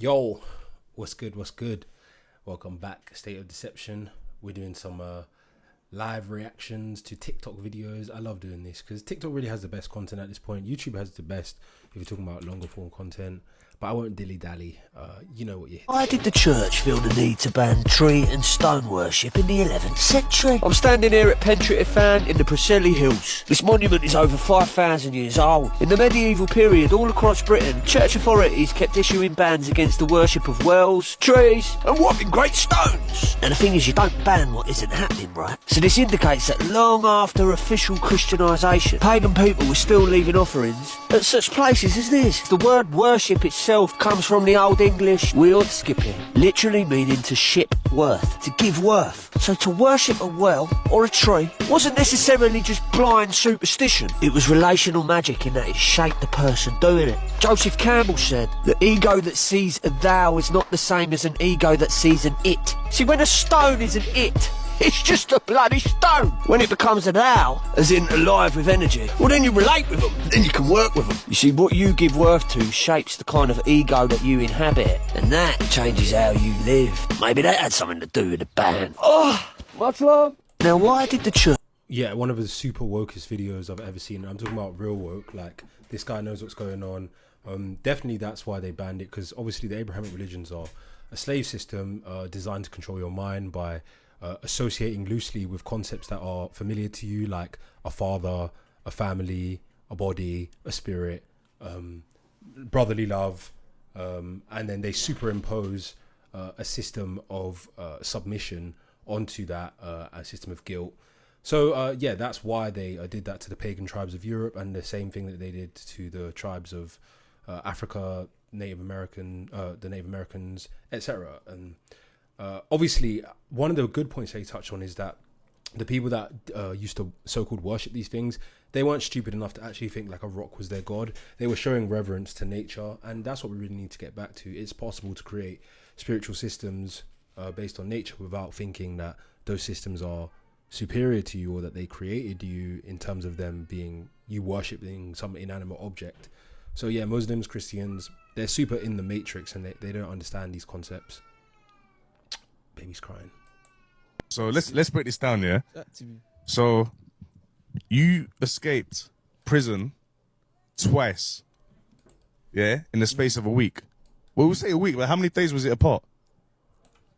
Yo, what's good? What's good? Welcome back, State of Deception. We're doing some live reactions to TikTok videos. I love doing this because TikTok really has the best content at this point. YouTube has the best if you're talking about longer form content. But I won't dilly-dally. You know what you hit. Why did the church feel the need to ban tree and stone worship in the 11th century? I'm standing here at Pentrith in the Preseli Hills. This monument is over 5,000 years old. In the medieval period, all across Britain, church authorities kept issuing bans against the worship of wells, trees, and what in great stones. And the thing is, you don't ban what isn't happening, right? So this indicates that long after official Christianisation, pagan people were still leaving offerings at such places as this. The word worship itself comes from the Old English "weordskipi," literally meaning to ship worth, to give worth. So to worship a well or a tree wasn't necessarily just blind superstition. It was relational magic in that it shaped the person doing it. Joseph Campbell said, "The ego that sees a thou is not the same as an ego that sees an it." See, when a stone is an it, it's just a bloody stone. When it becomes a thou, as in alive with energy, well then you relate with them, then you can work with them. You see, what you give worth to shapes the kind of ego that you inhabit, and that changes how you live. Maybe that had something to do with the ban. Oh, much love. Now why did the church... Yeah, one of the super wokest videos I've ever seen. I'm talking about real woke. Like, this guy knows what's going on. Definitely that's why they banned it, because obviously the Abrahamic religions are a slave system designed to control your mind by associating loosely with concepts that are familiar to you, like a father, a family, a body, a spirit, brotherly love, and then they superimpose a system of submission onto that, a system of guilt. So yeah, that's why they did that to the pagan tribes of Europe, and the same thing that they did to the tribes of Africa, the Native Americans, etc. And obviously, one of the good points they touched on is that the people that used to so-called worship these things, they weren't stupid enough to actually think like a rock was their god. They were showing reverence to nature, and that's what we really need to get back to. It's possible to create spiritual systems based on nature without thinking that those systems are superior to you, or that they created you in terms of them being you worshipping some inanimate object. So yeah, Muslims, Christians, they're super in the matrix, and they don't understand these concepts. Baby's crying. So let's break this down, yeah? So you escaped prison twice, yeah, in the space of a week. Well, we'll say a week, but how many days was it apart?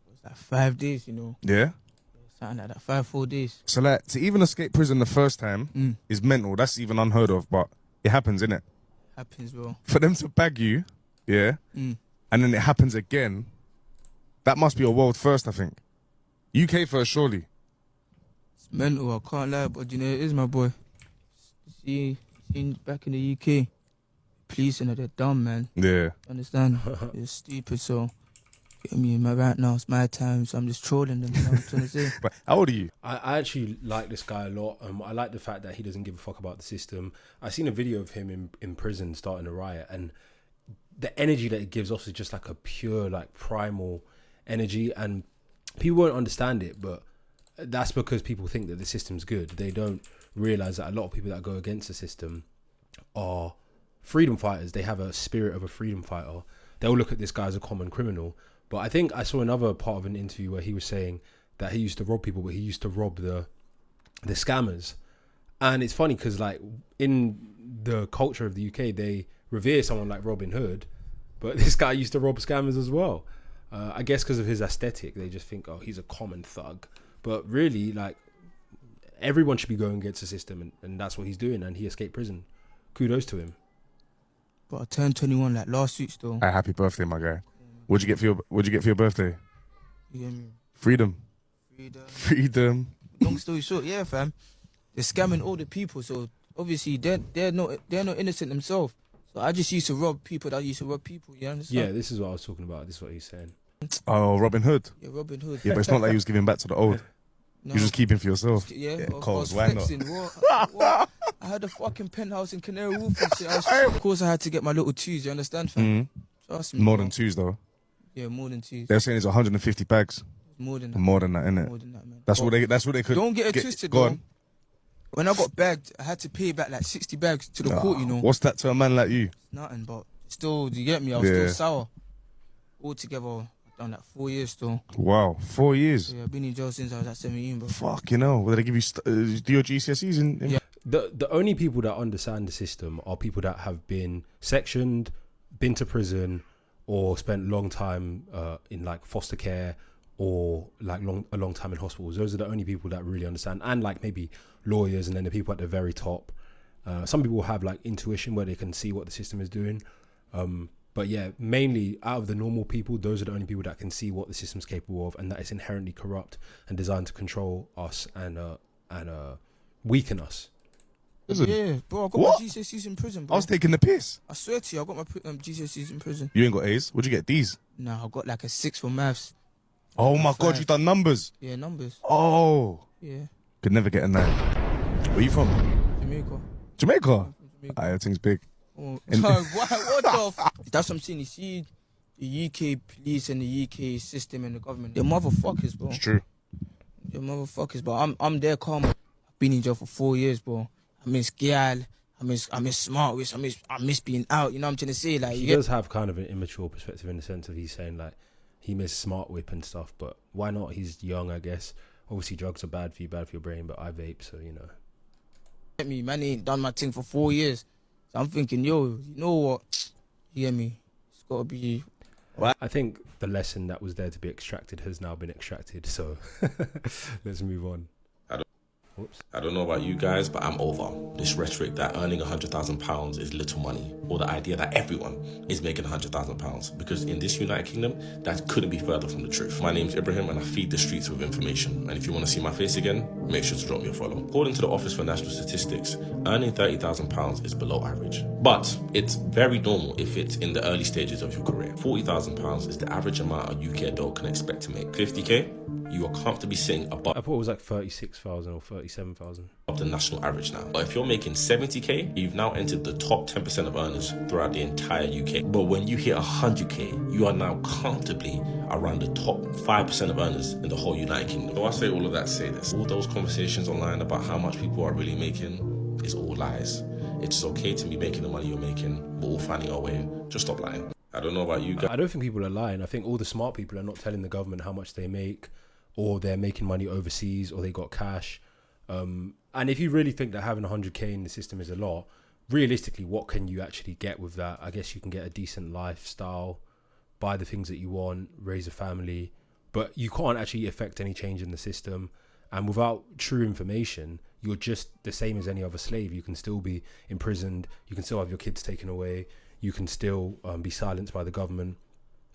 It was like 5 days, you know. Yeah? Something like that, 4 days. So like, to even escape prison the first time is mental. That's even unheard of, but it happens, innit? Happens, bro. For them to bag you, yeah, and then it happens again, that must be a world first, I think. UK first, surely. It's mental, I can't lie, but you know, it is my boy. See back in the UK, police and they're dumb, man. Yeah. Understand? They're stupid, so get me in my right now, it's my time, so I'm just trolling them, you know what I'm trying to say? But how old are you? I actually like this guy a lot. I like the fact that he doesn't give a fuck about the system. I seen a video of him in prison starting a riot, and the energy that it gives off is just like a pure, like primal energy, and people won't understand it, but that's because people think that the system's good. They don't realize that a lot of people that go against the system are freedom fighters. They have a spirit of a freedom fighter. They'll look at this guy as a common criminal. But I think I saw another part of an interview where he was saying that he used to rob people, but he used to rob the scammers. And it's funny because like in the culture of the UK, they revere someone like Robin Hood, but this guy used to rob scammers as well. I guess because of his aesthetic, they just think, oh, he's a common thug. But really, like, everyone should be going against the system, and that's what he's doing, and he escaped prison. Kudos to him. But I turned 21 like last week still. Hey, happy birthday, my guy. What'd you get for your birthday? You hear me? Freedom. Freedom. Long story short, yeah, fam. They're scamming all the people, so obviously they're not innocent themselves. So I just used to rob people that used to rob people, you understand? Yeah, this is what I was talking about. This is what he's saying. Oh, Robin Hood. Yeah, Robin Hood. Yeah, but it's not like he was giving back to the old. No. You're just keeping for yourself. Yeah, Coles, why not? What? I had a fucking penthouse in Canary Wharf and shit. Of course I had to get my little twos, you understand, fam? Trust me. More than twos, though. Yeah, more than twos. They're saying it's 150 bags. More than that. More than that, innit? More than that, man. That's what they could. Don't get it twisted, go though. on. When I got bagged, I had to pay back like 60 bags to the court, you know. What's that to a man like you? Nothing, but still, do you get me? I was still sour. altogether, I've done like 4 years still. Wow, 4 years. Yeah, I've been in jail since I was at 17, bro. Fuck, you know. Will they give you do your GCSEs in? Yeah. The only people that understand the system are people that have been sectioned, been to prison, or spent long time in like foster care, or like a long time in hospitals. Those are the only people that really understand, and like maybe lawyers, and then the people at the very top. Some people have like intuition where they can see what the system is doing. But yeah, mainly out of the normal people, those are the only people that can see what the system's capable of, and that it's inherently corrupt and designed to control us and weaken us. Yeah, bro, I got What? my GCSEs in prison, bro. I was taking the piss. I swear to you, I got my GCSEs in prison. You ain't got A's. What'd you get? D's? Nah, I got like a 6 for maths. Oh my God, 5. you done numbers. Yeah, numbers. Oh. Yeah. Could never get a 9. Where you from? Jamaica. Jamaica? Jamaica. Everything's big. Oh, what the That's what I'm saying. You see, the UK police and the UK system and the government, they're motherfuckers, bro. It's true. They're motherfuckers, bro. I'm their karma. I've been in jail for 4 years, bro. I miss Gyal. I miss smart ways. I miss being out. You know what I'm trying to say? Like, He does have kind of an immature perspective in the sense of he's saying like he missed smart whip and stuff, but why not? He's young, I guess. Obviously, drugs are bad for you, bad for your brain, but I vape, so you know. Me, man, ain't done my thing for 4 years. So I'm thinking, yo, you know what? You get me? It's gotta be. I think the lesson that was there to be extracted has now been extracted, so let's move on. I don't know about you guys, but I'm over this rhetoric that earning £100,000 is little money, or the idea that everyone is making £100,000, because in this United Kingdom, that couldn't be further from the truth. My name's Ibrahim and I feed the streets with information, and if you want to see my face again, make sure to drop me a follow. According to the Office for National Statistics, earning £30,000 is below average, but it's very normal if it's in the early stages of your career. £40,000 is the average amount a UK adult can expect to make. 50k, you are comfortably sitting above. I thought it was like 36,000 or 37,000. Of the national average now. But if you're making 70k, you've now entered the top 10% of earners throughout the entire UK. But when you hit 100k, you are now comfortably around the top 5% of earners in the whole United Kingdom. So I say all of that to say this. All those conversations online about how much people are really making is all lies. It's okay to be making the money you're making. We're all finding our way. Just stop lying. I don't know about you guys. I don't think people are lying. I think all the smart people are not telling the government how much they make, or they're making money overseas, or they got cash. And if you really think that having 100k in the system is a lot, realistically, what can you actually get with that? I guess you can get a decent lifestyle, buy the things that you want, raise a family, but you can't actually affect any change in the system. And without true information, you're just the same as any other slave. You can still be imprisoned, you can still have your kids taken away, you can still be silenced by the government.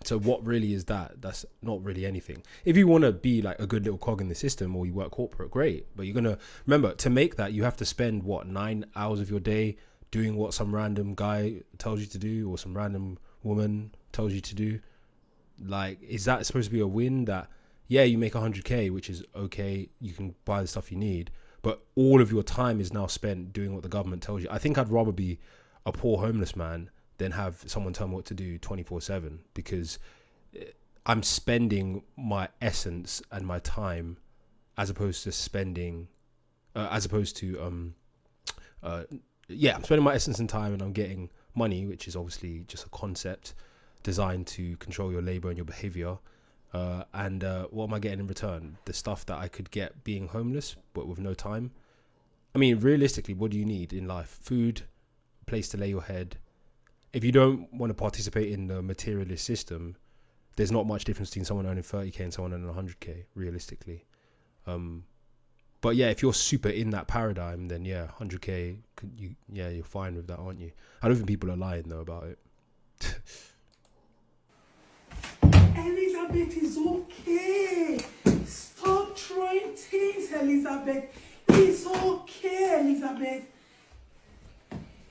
So what really is that? That's not really anything. If you want to be like a good little cog in the system, or you work corporate, great. But you're going to remember, to make that, you have to spend 9 hours of your day doing what some random guy tells you to do, or some random woman tells you to do. Like, is that supposed to be a win? That, yeah, you make 100k, which is okay, you can buy the stuff you need, but all of your time is now spent doing what the government tells you. I think I'd rather be a poor homeless man than have someone tell me what to do 24/7, because I'm spending my essence and my time I'm spending my essence and time, and I'm getting money, which is obviously just a concept designed to control your labor and your behavior. And what am I getting in return? The stuff that I could get being homeless, but with no time. I mean, realistically, what do you need in life? Food, a place to lay your head. If you don't want to participate in the materialist system, there's not much difference between someone earning 30k and someone earning 100k, realistically. But yeah, if you're super in that paradigm, then yeah, 100k, you're fine with that, aren't you? I don't think people are lying though about it. Elizabeth is okay. Stop throwing things, Elizabeth. It's okay, Elizabeth.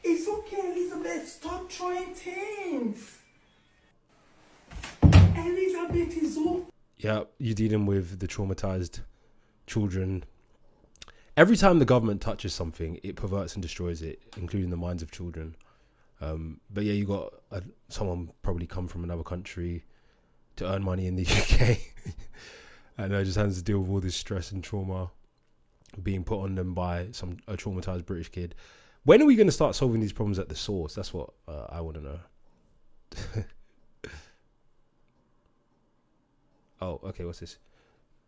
It's okay, Elizabeth. Stop throwing things. Elizabeth is okay. Yeah, you're dealing with the traumatized children. Every time the government touches something, it perverts and destroys it, including the minds of children. But yeah, you got someone probably come from another country to earn money in the UK, and just has to deal with all this stress and trauma being put on them by a traumatized British kid. When are we going to start solving these problems at the source? That's what I want to know. Oh, okay, what's this?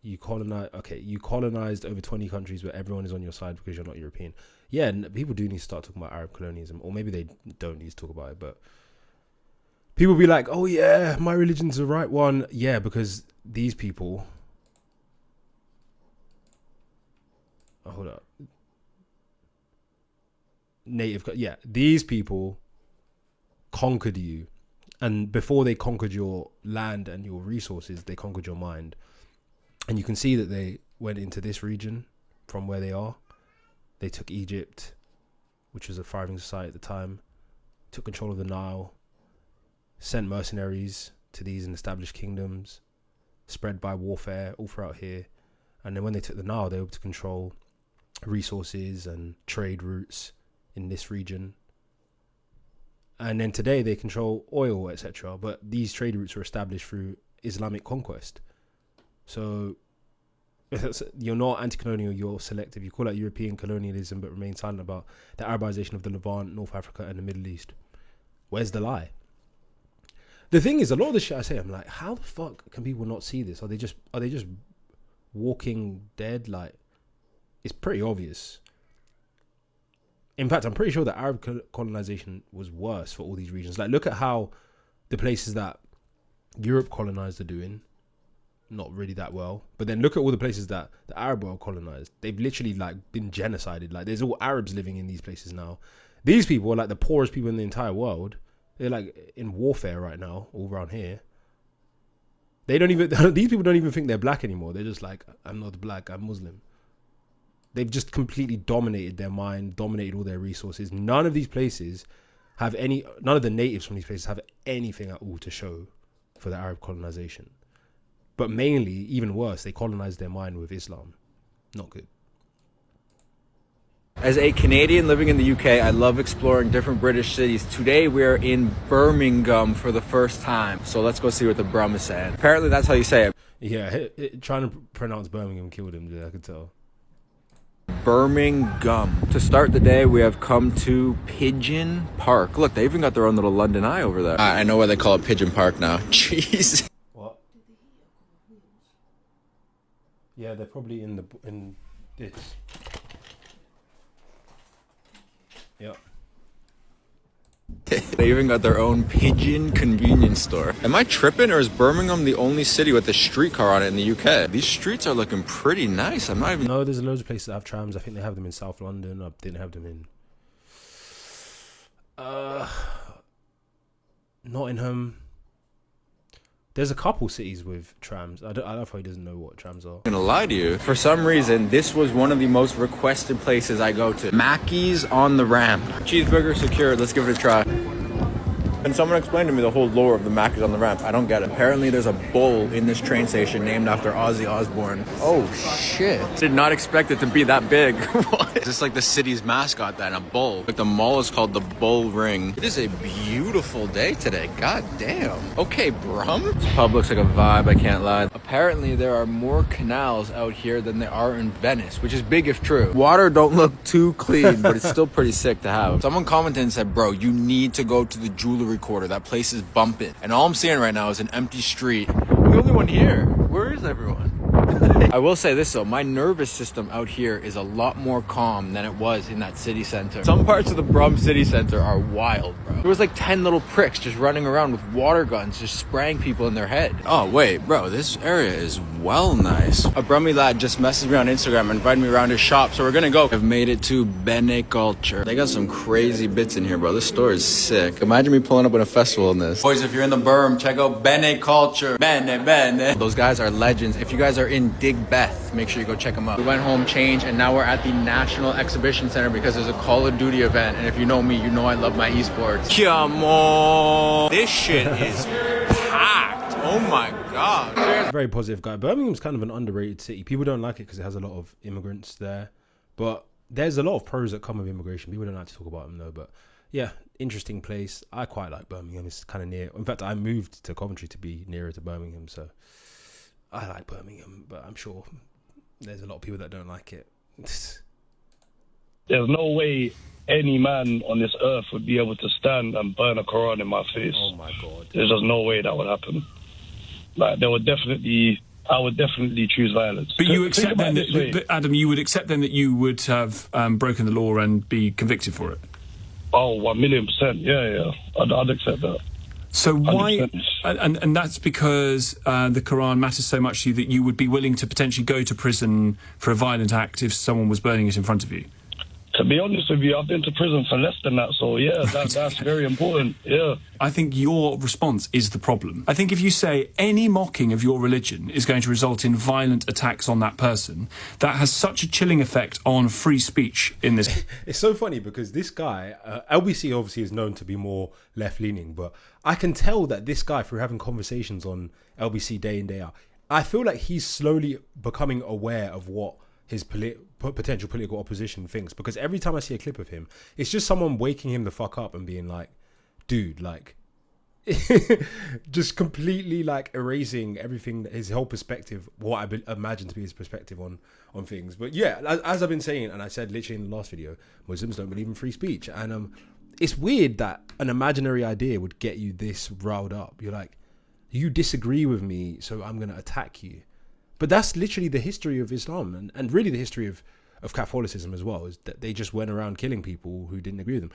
You colonized over 20 countries where everyone is on your side because you're not European. Yeah, and people do need to start talking about Arab colonialism, or maybe they don't need to talk about it, but people be like, oh yeah, my religion's the right one. Yeah, because these people... Oh, hold up. These people conquered you, and before they conquered your land and your resources, they conquered your mind. And you can see that they went into this region from where they are. They took Egypt, which was a thriving society at the time, took control of the Nile, sent mercenaries to these and established kingdoms, spread by warfare all throughout here. And then when they took the Nile, they were able to control resources and trade routes in this region. And then today they control oil, etc. But these trade routes were established through Islamic conquest. So you're not anti-colonial, you're selective. You call that European colonialism but remain silent about the Arabization of the Levant, North Africa and the Middle East. Where's the lie? The thing is, a lot of the shit I say, I'm like, how the fuck can people not see this? Are they just walking dead? Like, it's pretty obvious. In fact, I'm pretty sure that Arab colonization was worse for all these regions. Like, look at how the places that Europe colonized are doing. Not really that well. But then look at all the places that the Arab world colonized. They've literally like been genocided. Like, there's all Arabs living in these places now. These people are like the poorest people in the entire world. They're like in warfare right now, all around here. They don't even, these people don't even think they're black anymore. They're just like, I'm not black, I'm Muslim. They've just completely dominated their mind, dominated all their resources. None of these places have none of the natives from these places have anything at all to show for the Arab colonization. But mainly, even worse, they colonized their mind with Islam. Not good. As a Canadian living in the UK, I love exploring different British cities. Today we're in Birmingham for the first time. So let's go see what the Brum is saying. Apparently that's how you say it. Yeah, trying to pronounce Birmingham killed him, yeah, I could tell. Birmingham. To start the day, we have come to Pigeon Park. Look, they even got their own little London Eye over there. I know why they call it Pigeon Park now. Jeez. What? Yeah, they're probably in this. Yep. They even got their own pigeon convenience store. Am I tripping, or is Birmingham the only city with a streetcar on it in the UK? These streets are looking pretty nice. I'm not even... No, there's loads of places that have trams. I think they have them in South London. I didn't have them in... Nottingham. There's a couple cities with trams. I love how he doesn't know what trams are. I'm gonna lie to you. For some reason, this was one of the most requested places I go to. Mackey's on the ramp. Cheeseburger secured. Let's give it a try. Can someone explain to me the whole lore of the Mackey's on the ramp? I don't get it. Apparently there's a bull in this train station named after Ozzy Osbourne. Oh shit. Did not expect it to be that big. What? Is this like the city's mascot then? A bull. Like the mall is called the Bull Ring. It is a beautiful day today. God damn. Okay, Brum. This pub looks like a vibe, I can't lie. Apparently there are more canals out here than there are in Venice, which is big if true. Water don't look too clean, but it's still pretty sick to have. Someone commented and said, bro, you need to go to the jewelry quarter. That place is bumping. And all I'm seeing right now is an empty street. I'm the only one here. Where is everyone? I will say this though, my nervous system out here is a lot more calm than it was in that city center. Some parts of the Brum city center are wild, bro. There was like 10 little pricks just running around with water guns, just spraying people in their head. Oh wait, bro, this area is well nice. A Brummy lad just messaged me on Instagram and invited me around his shop, so we're gonna go. I've made it to Bene Culture. They got some crazy bits in here, bro. This store is sick. Imagine me pulling up at a festival in this. Boys, if you're in the Berm, check out Bene Culture. Bene. Those guys are legends. If you guys are in Dig Beth, make sure you go check them out. We went home, changed, and now we're at the National Exhibition Center because there's a Call of Duty event. And if you know me, you know I love my esports. Come on. This shit is packed. Oh my God. Very positive guy. Birmingham's kind of an underrated city. People don't like it because it has a lot of immigrants there. But there's a lot of pros that come with immigration. People don't like to talk about them though. But yeah, interesting place. I quite like Birmingham. It's kind of near. In fact, I moved to Coventry to be nearer to Birmingham. So I like Birmingham, but I'm sure there's a lot of people that don't like it. There's no way any man on this earth would be able to stand and burn a Quran in my face. Oh my God. There's just no way that would happen. Like, there would definitely I would definitely choose violence. But you accept then that, Adam, you would accept then that you would have broken the law and be convicted for it? Oh, 1,000,000%. Yeah. I'd accept that. So why? 100%. And that's because the Quran matters so much to you that you would be willing to potentially go to prison for a violent act if someone was burning it in front of you? To be honest with you, I've been to prison for less than that, so yeah, that's very important, yeah. I think your response is the problem. I think if you say any mocking of your religion is going to result in violent attacks on that person, that has such a chilling effect on free speech in this. It's so funny because this guy, LBC obviously is known to be more left-leaning, but I can tell that this guy, through having conversations on LBC day in, day out, I feel like he's slowly becoming aware of what his potential political opposition thinks, because every time I see a clip of him, it's just someone waking him the fuck up and being like, dude, like, just completely like erasing everything, his whole perspective, what I imagine to be his perspective on things. But yeah, as I've been saying, and I said literally in the last video, Muslims don't believe in free speech, and it's weird that an imaginary idea would get you this riled up. You're like, you disagree with me, so I'm gonna attack you. But that's literally the history of Islam, and really the history of Catholicism as well, is that they just went around killing people who didn't agree with them.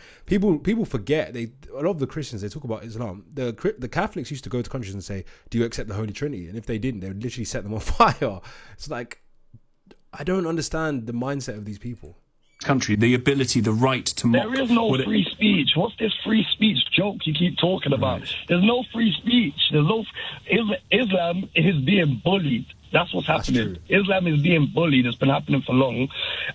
People forget, a lot of the Christians, they talk about Islam. The Catholics used to go to countries and say, do you accept the Holy Trinity? And if they didn't, they would literally set them on fire. It's like, I don't understand the mindset of these people. Country, the ability, the right to mock. There is no free speech. What's this free speech joke you keep talking about? Right. There's no free speech. There's no... Islam is being bullied. That's what's happening. Islam is being bullied. It's been happening for long.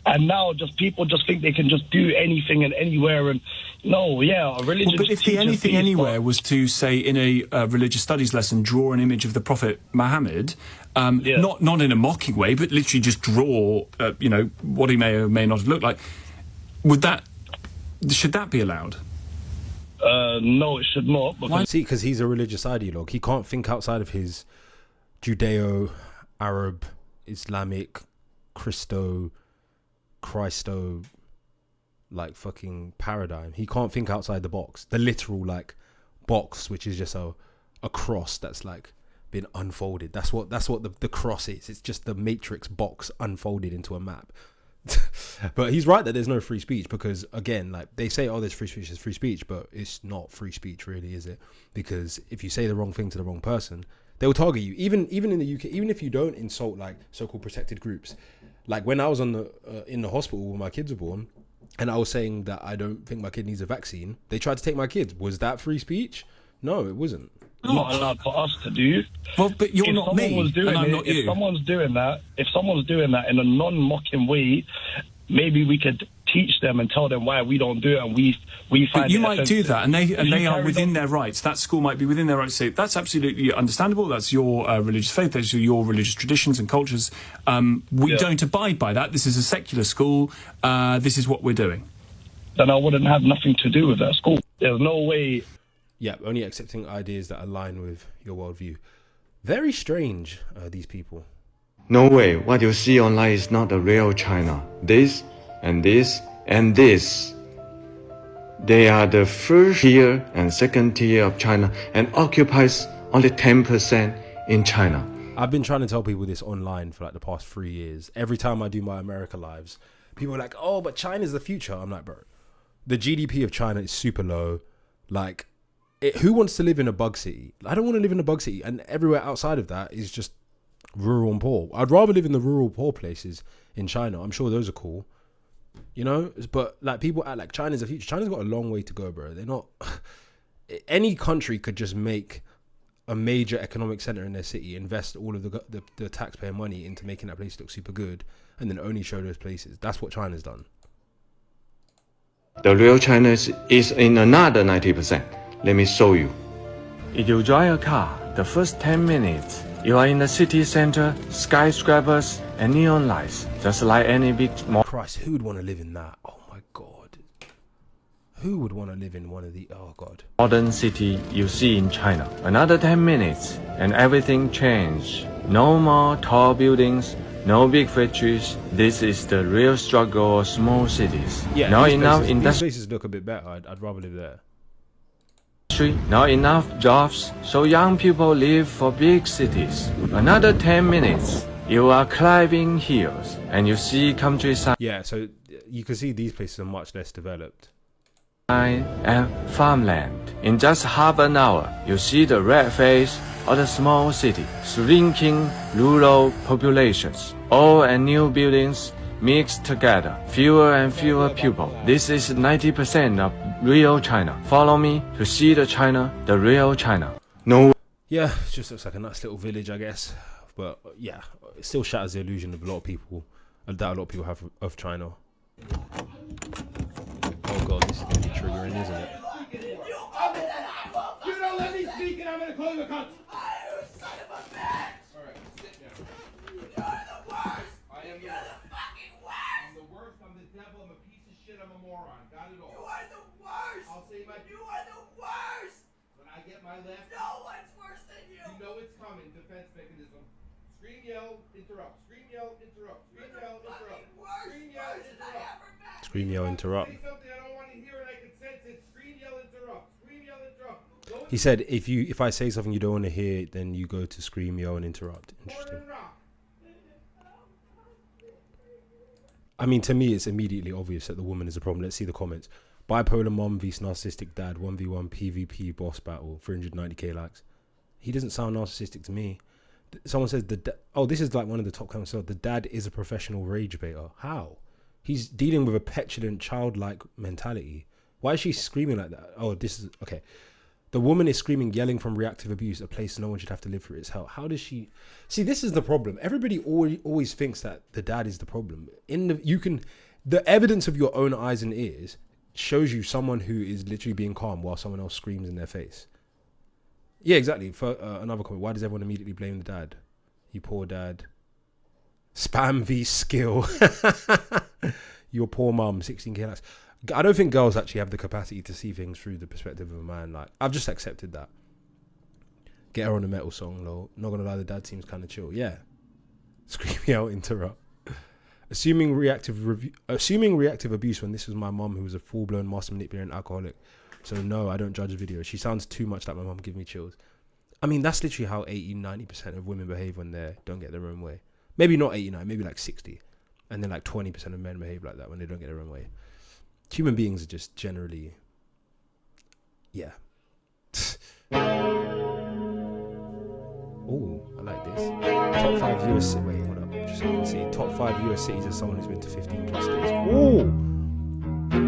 And now just people just think they can just do anything and anywhere. And no, yeah, a religion... Well, but if the anything anywhere was to, say, in a religious studies lesson, draw an image of the Prophet Muhammad, not in a mocking way, but literally just draw, what he may or may not have looked like, should that be allowed? No, it should not. Why? See, because he's a religious ideologue. He can't think outside of his Judeo-Arab, Islamic, Christo, like fucking paradigm. He can't think outside the box. The literal like box, which is just a cross that's like been unfolded. That's what the cross is. It's just the matrix box unfolded into a map. But he's right that there's no free speech, because again, like they say, oh, there's free speech, but it's not free speech really, is it? Because if you say the wrong thing to the wrong person, they will target you. Even in the UK, even if you don't insult like so-called protected groups. Like when I was in the hospital when my kids were born, and I was saying that I don't think my kid needs a vaccine, they tried to take my kids. Was that free speech? No, it wasn't. Not allowed for us to do. Well, but you're not me, and I'm not you. If someone's doing that in a non-mocking way, maybe we could teach them and tell them why we don't do it, and we find but you might do that, and they are within their rights. That school might be within their rights to say that's absolutely understandable. That's your religious faith. Those are your religious traditions and cultures. We don't abide by that. This is a secular school. This is what we're doing. Then I wouldn't have nothing to do with that school. There's no way. Yeah, only accepting ideas that align with your worldview. Very strange, these people. No way, what you see online is not the real China. This and this and this. They are the first tier and second tier of China and occupies only 10% in China. I've been trying to tell people this online for like the past 3 years. Every time I do my America lives, people are like, oh, but China's the future. I'm like, bro, the GDP of China is super low. Like, who wants to live in a bug city? I don't want to live in a bug city, and everywhere outside of that is just rural and poor. I'd rather live in the rural poor places in China. I'm sure those are cool, but like people act like China's the future. China's got a long way to go, bro. They're not. Any country could just make a major economic center in their city, invest all of the taxpayer money into making that place look super good, and then only show those places. That's what China's done. The real China is in another 90%. Let me show you. If you drive a car, the first 10 minutes, you are in the city center, skyscrapers, and neon lights, just like any big mall. Christ, who would want to live in that? Oh my God. Who would want to live in one of the... Oh God. Modern city you see in China. Another 10 minutes, and everything changed. No more tall buildings, no big factories. This is the real struggle of small cities. Yeah, not enough industries. These places look a bit better. I'd rather live there. industry, not enough jobs, so young people leave for big cities. Another 10 minutes, you are climbing hills and you see countryside. Yeah, so you can see these places are much less developed. And farmland. In just half an hour, you see the red face of the small city, shrinking rural populations, old and new buildings mixed together, fewer and fewer people. This is 90% of real China. Follow me to see the China, the real China. No. Yeah, it just looks like a nice little village, I guess. But yeah, it still shatters the illusion of a lot of people, that a lot of people have of China. Oh god, this is going to be triggering, isn't it? You don't let me speak and I'm going to call you a cunt. You son of a bitch! Alright, sit down. You're the worst! You're the fucking worst! I'm the worst, I'm the devil, I'm a piece of shit, I'm a moron. Got it all. You are the worst! I'll say my... You are the worst! When I get my left... No one's worse than you! You know it's coming, defense mechanism. Scream, yell, interrupt. Scream, yell, interrupt. Scream, yell, interrupt. Scream, yell, interrupt. Scream, yell, interrupt. Say something I don't want to hear and I can sense it. Scream, yell, interrupt. Scream, yell, interrupt. He said, if I say something you don't want to hear, then you go to scream, yell, and interrupt. Interesting. I mean, to me, it's immediately obvious that the woman is a problem. Let's see the comments. Bipolar mom vs narcissistic dad, 1v1 PvP boss battle, 390k likes. He doesn't sound narcissistic to me. Someone says, oh, this is like one of the top comments. The dad is a professional rage baiter. How? He's dealing with a petulant, childlike mentality. Why is she screaming like that? Oh, this is... Okay. The woman is screaming, yelling from reactive abuse, a place no one should have to live for its hell. How does she... See, this is the problem. Everybody always thinks that the dad is the problem. The evidence of your own eyes and ears shows you someone who is literally being calm while someone else screams in their face. Yeah, exactly. For another comment, why does everyone immediately blame the dad? You poor dad. Spam v skill. Your poor mum, 16k likes. I don't think girls actually have the capacity to see things through the perspective of a man. Like, I've just accepted that. Get her on a metal song, though. Not gonna lie, the dad seems kind of chill. Yeah. Screaming out, interrupt. Assuming reactive abuse when this was my mum, who was a full-blown master manipulator and alcoholic. So no, I don't judge a video. She sounds too much like my mum. Give me chills. I mean, that's literally how 80-90% of women behave when they don't get their own way. Maybe not 89, maybe like 60. And then like 20% of men behave like that when they don't get their own way. Human beings are just generally, yeah. Oh, I like this. Top 5 US cities. Wait, hold up. Just so you can see. Top 5 US cities as someone who's been to 15 plus days. Oh!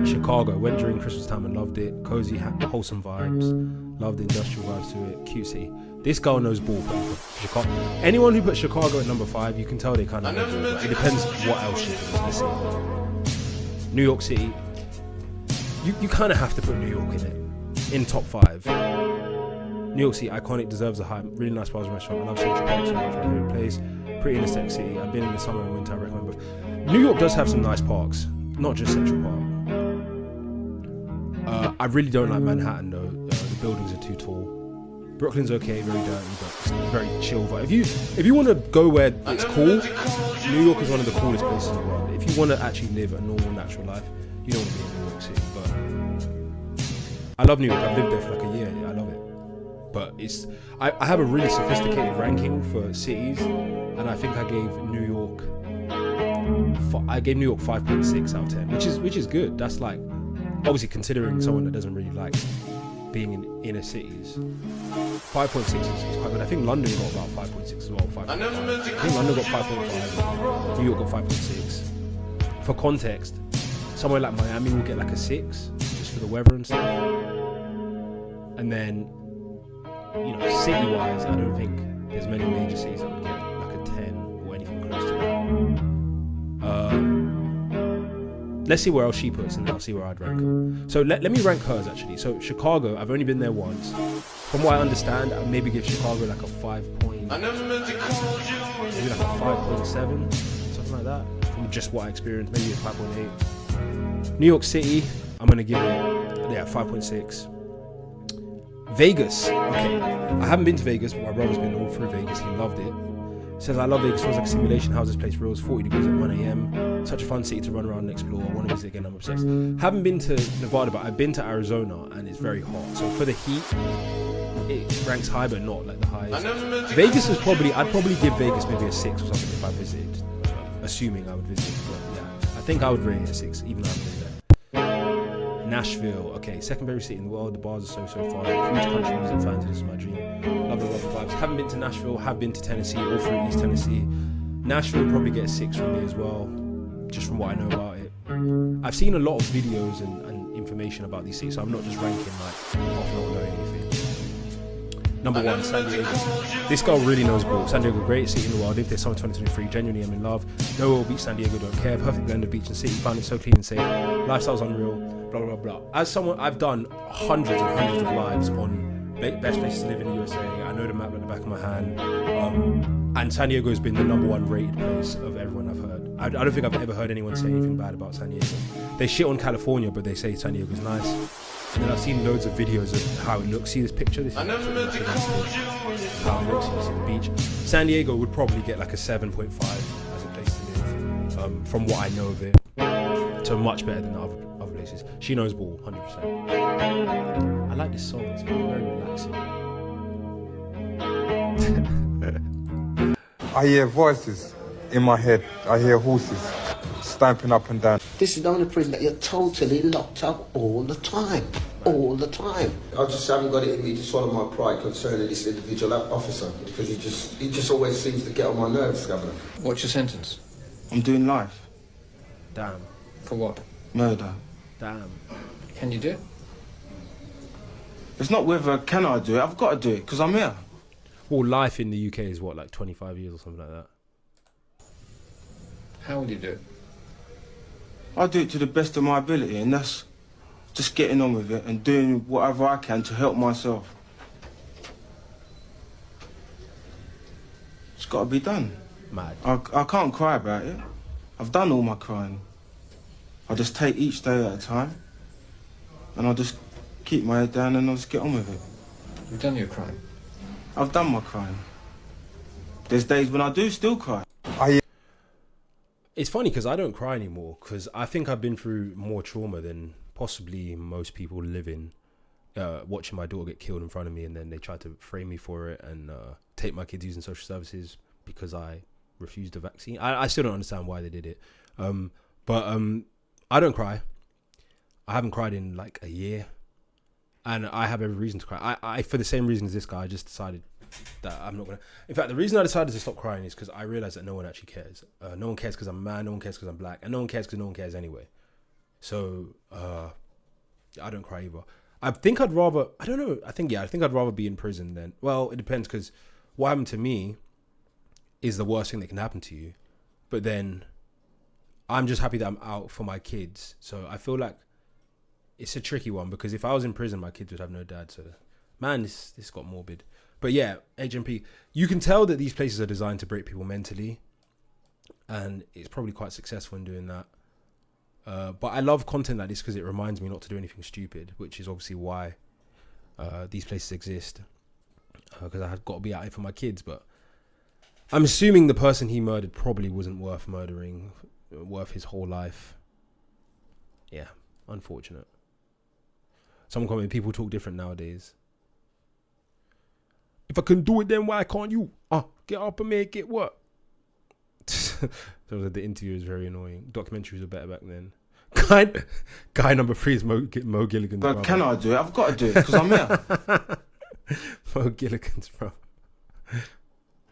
Chicago. Went during Christmas time and loved it. Cozy, wholesome vibes. Loved the industrial vibes to it. Cute city. This girl knows ball. Chicago. Anyone who puts Chicago at number 5, you can tell they kind of know ball. But it depends what else shit it is. Let's see. New York City. You kind of have to put New York in it. In top 5. New York City, iconic, deserves a hype. Really nice bars and restaurant. I love Central Park so much. My favorite place. Pretty interstate city. I've been in the summer and winter. I recommend both. New York does have some nice parks. Not just Central Park. I really don't like Manhattan though. The buildings are too tall. Brooklyn's okay, very dirty, but it's very chill vibe. If you want to go where it's cool, New York is one of the coolest places in the world. If you want to actually live a normal, natural life, you don't want to be in New York City. But I love New York. I've lived there for like a year. I love it. But I have a really sophisticated ranking for cities, and I think I gave New York 5.6 out of 10, which is good. That's like, obviously considering someone that doesn't really like being in inner cities, 5.6 is quite good. I think London got about 5.6 as well. 5.5. I think London got 5.5. New York got 5.6. For context, somewhere like Miami will get like a 6 just for the weather and stuff. And then, you know, city-wise, I don't think there's many major cities that would get like a 10 or anything close to that. Let's see where else she puts, and then I'll see where I'd rank her. So let me rank hers actually. So Chicago, I've only been there once. From what I understand, I'd maybe give Chicago like a 5.7, something like that. From just what I experienced, maybe a 5.8. New York City, I'm gonna give it 5.6. Vegas, okay. I haven't been to Vegas, but my brother's been all through Vegas. He loved it. Says, I love Vegas, feels like a simulation. How's this place real? It's 40 degrees at 1 a.m. Such a fun city to run around and explore. I want to visit again, I'm obsessed. Haven't been to Nevada, but I've been to Arizona, and it's very hot. So for the heat, it ranks high, but not like the highest. Vegas is probably, I'd probably give Vegas maybe a 6 or something if I visited, assuming I would visit. But yeah, I think I would rate it a 6, even though I haven't been there. Nashville, okay, second favorite city in the world. The bars are so fun. Huge country music fans, this is my dream. Love the vibes. Haven't been to Nashville, have been to Tennessee, all through East Tennessee. Nashville would probably get a 6 from me as well, just from what I know about it. I've seen a lot of videos and information about these cities, so I'm not just ranking like off not knowing anything. Number 1, San Diego. This girl really knows ball. San Diego, greatest city in the world. Lived there summer 2023. Genuinely, I'm in love. No oil beach, San Diego, don't care. Perfect blend of beach and city. Found it so clean and safe. Lifestyle's unreal. Blah blah blah. As someone, I've done hundreds and hundreds of lives on best places to live in the USA. I know the map like the back of my hand. And San Diego has been the number 1 rated place of everyone I've heard. I don't think I've ever heard anyone say anything bad about San Diego. They shit on California, but they say San Diego's nice. And then I've seen loads of videos of how it looks. See this picture? This is how it looks. You see the beach. San Diego would probably get like a 7.5 as a place to live, from what I know of it. So much better than other places. She knows ball, 100%. I like this song. It's very relaxing. I hear voices in my head. I hear horses stamping up and down. This is the only prison that you're totally locked up all the time. All the time. I just haven't got it in me to swallow my pride concerning this individual officer, because he just always seems to get on my nerves, Governor. What's your sentence? I'm doing life. Damn. For what? Murder. Damn. Can you do it? It's not whether can I do it, I've got to do it, because I'm here. Well, life in the UK is what, like 25 years or something like that? How will you do it? I do it to the best of my ability, and that's just getting on with it and doing whatever I can to help myself. It's got to be done. Mad. I can't cry about it. I've done all my crying. I just take each day at a time, and I just keep my head down and I'll just get on with it. You've done your crime. I've done my crying. There's days when I do still cry. It's funny because I don't cry anymore, because I think I've been through more trauma than possibly most people living, watching my daughter get killed in front of me, and then they tried to frame me for it and take my kids using social services because I refused the vaccine. I still don't understand why they did it. But I don't cry. I haven't cried in like a year, and I have every reason to cry. I for the same reason as this guy, I just decided that I'm not gonna. In fact, the reason I decided to stop crying is because I realized that no one actually cares. No one cares because I'm a man. No one cares because I'm black, and no one cares because no one cares anyway. So I don't cry either. I think I'd rather. I don't know. I think I'd rather be in prison than. Well, it depends, because what happened to me is the worst thing that can happen to you. But then I'm just happy that I'm out for my kids. So I feel like it's a tricky one, because if I was in prison, my kids would have no dad. So man, this got morbid. But yeah, HMP, you can tell that these places are designed to break people mentally, and it's probably quite successful in doing that. But I love content like this because it reminds me not to do anything stupid, which is obviously why these places exist, because I had got to be out here for my kids. But I'm assuming the person he murdered probably wasn't worth murdering, worth his whole life. Yeah, unfortunate. Someone commented, people talk different nowadays. If I can do it, then why can't you? Get up and make it work. So the interview is very annoying. Documentaries were better back then. Guy number 3 is Mo Gilligan's brother. But can I do it? I've got to do it because I'm here. Mo Gilligan's brother.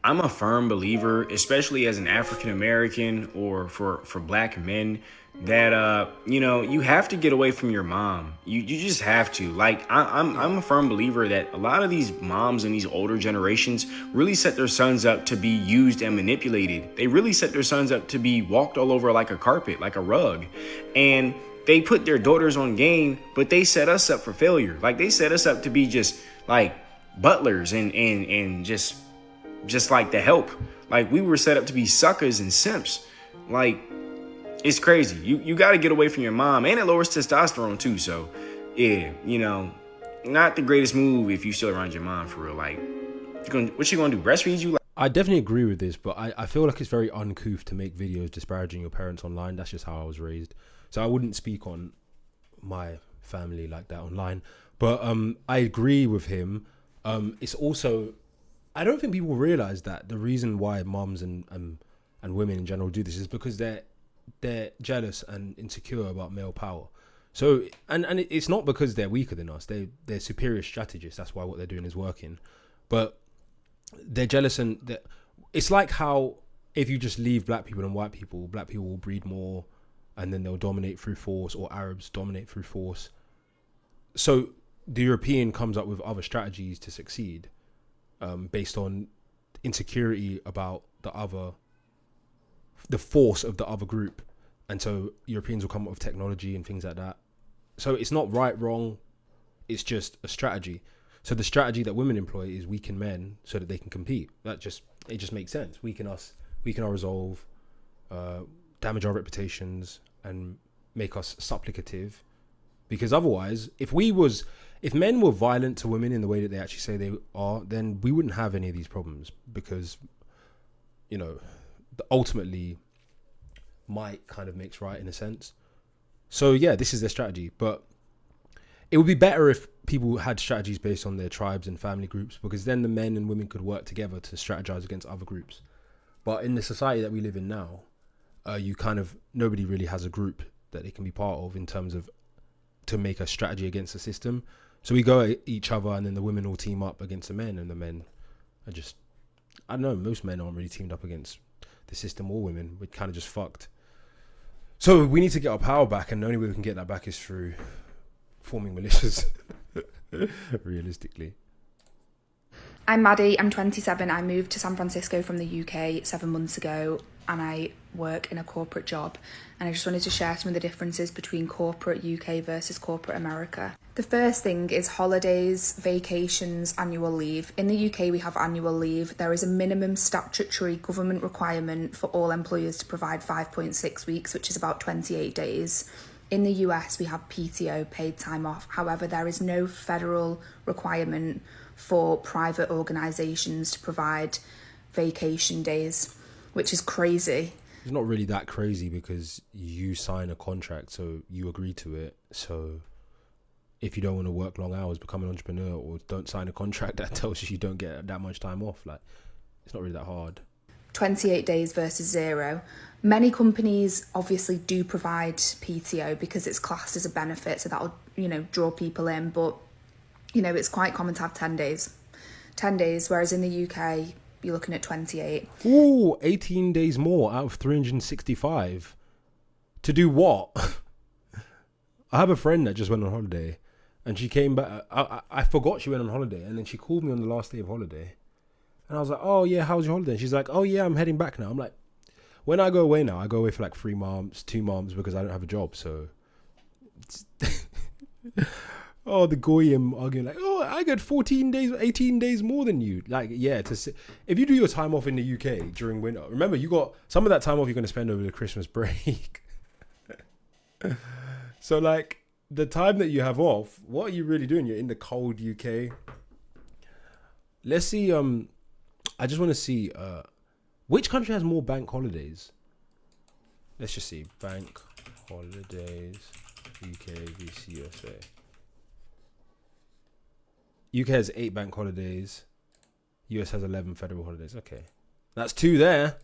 I'm a firm believer, especially as an African American or for black men, that you have to get away from your mom. You just have to. Like I'm a firm believer that a lot of these moms in these older generations really set their sons up to be used and manipulated. They really set their sons up to be walked all over like a carpet, like a rug. And they put their daughters on game, but they set us up for failure. Like they set us up to be just like butlers and just like the help. Like we were set up to be suckers and simps. Like it's crazy. You got to get away from your mom, and it lowers testosterone too. So yeah, not the greatest move if you still around your mom for real. Like what you gonna do? Breastfeed you? I definitely agree with this, but I feel like it's very uncouth to make videos disparaging your parents online. That's just how I was raised. So I wouldn't speak on my family like that online. But I agree with him. It's also, I don't think people realize that the reason why mums and women in general do this is because they're jealous and insecure about male power. So and it's not because they're weaker than us. They're superior strategists. That's why what they're doing is working. But they're jealous, and it's like how if you just leave black people and white people, black people will breed more, and then they'll dominate through force, or Arabs dominate through force. So the European comes up with other strategies to succeed, based on insecurity about the force of the other group, and so Europeans will come up with technology and things like that. So it's not right, wrong, it's just a strategy. So the strategy that women employ is weaken men so that they can compete. It just makes sense. Weaken us, weaken our resolve, damage our reputations, and make us supplicative. Because otherwise, if men were violent to women in the way that they actually say they are, then we wouldn't have any of these problems. Because, ultimately, might kind of makes right in a sense. So yeah, this is their strategy. But it would be better if people had strategies based on their tribes and family groups, because then the men and women could work together to strategize against other groups. But in the society that we live in now, nobody really has a group that they can be part of in terms of to make a strategy against the system. So we go at each other, and then the women all team up against the men, and the men are just, I don't know, most men aren't really teamed up against the system or women. We're kind of just fucked. So we need to get our power back, and the only way we can get that back is through forming militias, realistically. I'm Maddie, I'm 27. I moved to San Francisco from the UK 7 months ago, and I work in a corporate job. And I just wanted to share some of the differences between corporate UK versus corporate America. The first thing is holidays, vacations, annual leave. In the UK, we have annual leave. There is a minimum statutory government requirement for all employers to provide 5.6 weeks, which is about 28 days. In the US, we have PTO, paid time off. However, there is no federal requirement for private organisations to provide vacation days, which is crazy. It's not really that crazy because you sign a contract, so you agree to it. So if you don't want to work long hours, become an entrepreneur, or don't sign a contract that tells you don't get that much time off. Like, it's not really that hard. 28 days versus 0. Many companies obviously do provide PTO because it's classed as a benefit, so that'll, draw people in. But, it's quite common to have 10 days. 10 days, whereas in the UK, you're looking at 28. Ooh, 18 days more out of 365. To do what? I have a friend that just went on holiday, and she came back. I forgot she went on holiday, and then she called me on the last day of holiday. And I was like, oh yeah, how was your holiday? And she's like, oh yeah, I'm heading back now. I'm like, when I go away now, I go away for like 3 months, 2 months, because I don't have a job. So, oh, the goyim arguing like, oh, I got 14 days, 18 days more than you. Like, yeah, if you do your time off in the UK during winter, remember you got some of that time off you're going to spend over the Christmas break. So like the time that you have off, what are you really doing? You're in the cold UK. Let's see. I just want to see which country has more bank holidays. Let's just see bank holidays UK vs USA. UK has 8 bank holidays. US has 11 federal holidays. Okay, that's 2 there.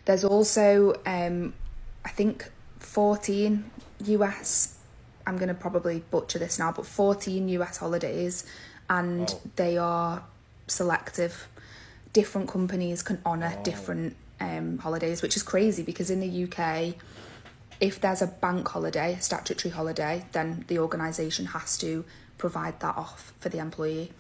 There's also I think 14 US. I'm going to probably butcher this now, but 14 US holidays, and they are selective. Different companies can honour different holidays, which is crazy because in the UK, if there's a bank holiday, a statutory holiday, then the organisation has to provide that off for the employee.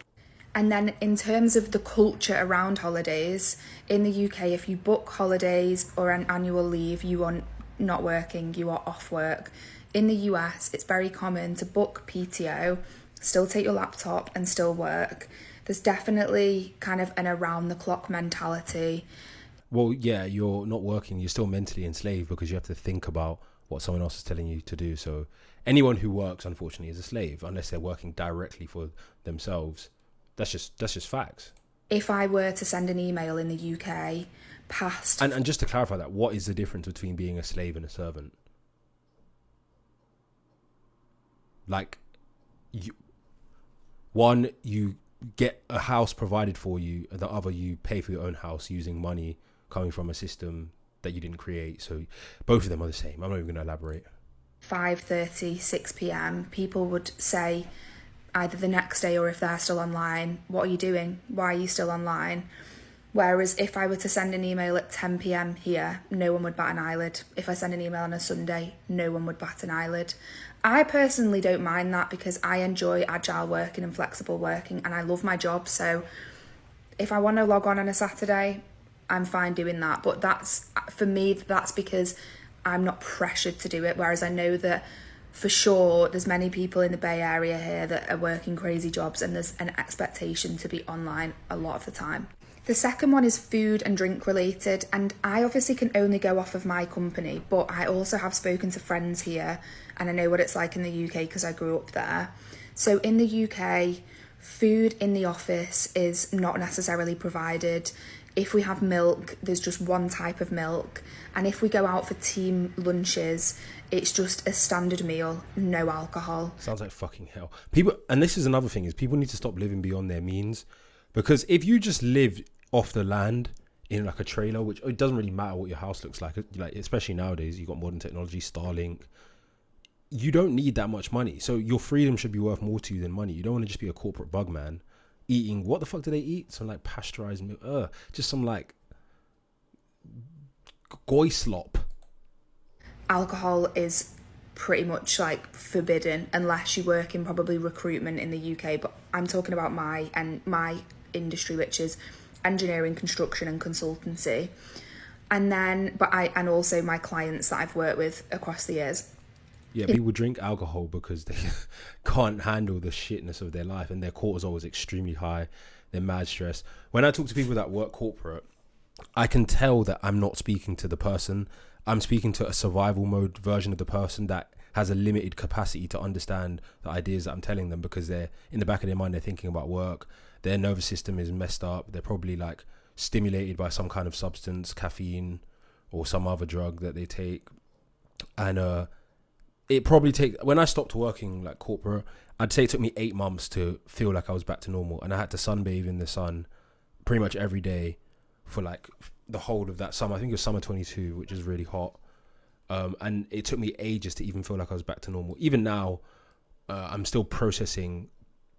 And then in terms of the culture around holidays, in the UK, if you book holidays or an annual leave, you are not working, you are off work. In the US, it's very common to book PTO, still take your laptop and still work. There's definitely kind of an around-the-clock mentality. Well, yeah, you're not working. You're still mentally enslaved because you have to think about what someone else is telling you to do. So anyone who works, unfortunately, is a slave unless they're working directly for themselves. That's just facts. if I were to send an email in the UK past... And just to clarify that, what is the difference between being a slave and a servant? Like, one, you get a house provided for you, and the other, you pay for your own house using money coming from a system that you didn't create. So both of them are the same. I'm not even going to elaborate. 5:30, 6 p.m, people would say either the next day or if they're still online, what are you doing? Why are you still online? Whereas if I were to send an email at 10 p.m. here, no one would bat an eyelid. If I send an email on a Sunday, no one would bat an eyelid. I personally don't mind that because I enjoy agile working and flexible working, and I love my job. So if I want to log on a Saturday, I'm fine doing that. But that's, for me, that's because I'm not pressured to do it. Whereas I know that for sure there's many people in the Bay Area here that are working crazy jobs, and there's an expectation to be online a lot of the time. The second one is food and drink related, and I obviously can only go off of my company, but I also have spoken to friends here and I know what it's like in the UK because I grew up there. So in the UK, food in the office is not necessarily provided. If we have milk, there's just one type of milk, and if we go out for team lunches, it's just a standard meal, no alcohol. Sounds like fucking hell. People, and this is another thing, is people need to stop living beyond their means. Because if you just live off the land in like a trailer, which it doesn't really matter what your house looks like especially nowadays, you've got modern technology, Starlink, you don't need that much money. So your freedom should be worth more to you than money. You don't want to just be a corporate bug man eating, what the fuck do they eat? Some like pasteurized milk, just some like goy slop. Alcohol is pretty much like forbidden unless you work in probably recruitment in the UK, but I'm talking about my industry, which is engineering, construction and consultancy. And then and also my clients that I've worked with across the years. Yeah, people drink alcohol because they can't handle the shitness of their life, and their cortisol is extremely high. They're mad stressed. When I talk to people that work corporate, I can tell that I'm not speaking to the person. I'm speaking to a survival mode version of the person that has a limited capacity to understand the ideas that I'm telling them, because they're in the back of their mind, they're thinking about work. Their nervous system is messed up. They're probably like stimulated by some kind of substance, caffeine or some other drug that they take. And it probably when I stopped working like corporate, I'd say it took me 8 months to feel like I was back to normal. And I had to sunbathe in the sun pretty much every day for like the whole of that summer. I think it was summer 22, which is really hot. And it took me ages to even feel like I was back to normal. Even now, I'm still processing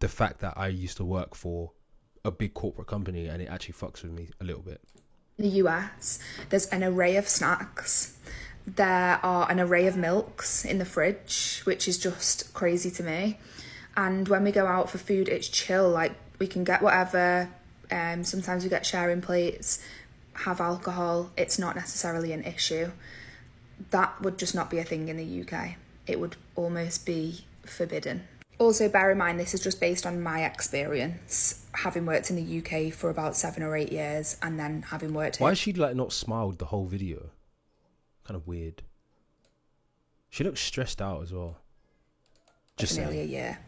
the fact that I used to work for a big corporate company, and it actually fucks with me a little bit. In the US, there's an array of snacks. There are an array of milks in the fridge, which is just crazy to me. And when we go out for food, it's chill. Like, we can get whatever. Sometimes we get sharing plates, have alcohol. It's not necessarily an issue. That would just not be a thing in the UK. It would almost be forbidden. Also, bear in mind, this is just based on my experience, having worked in the UK for about 7 or 8 years, and then having worked here. Why has she like not smiled the whole video? Kind of weird. She looks stressed out as well. Just nearly a year.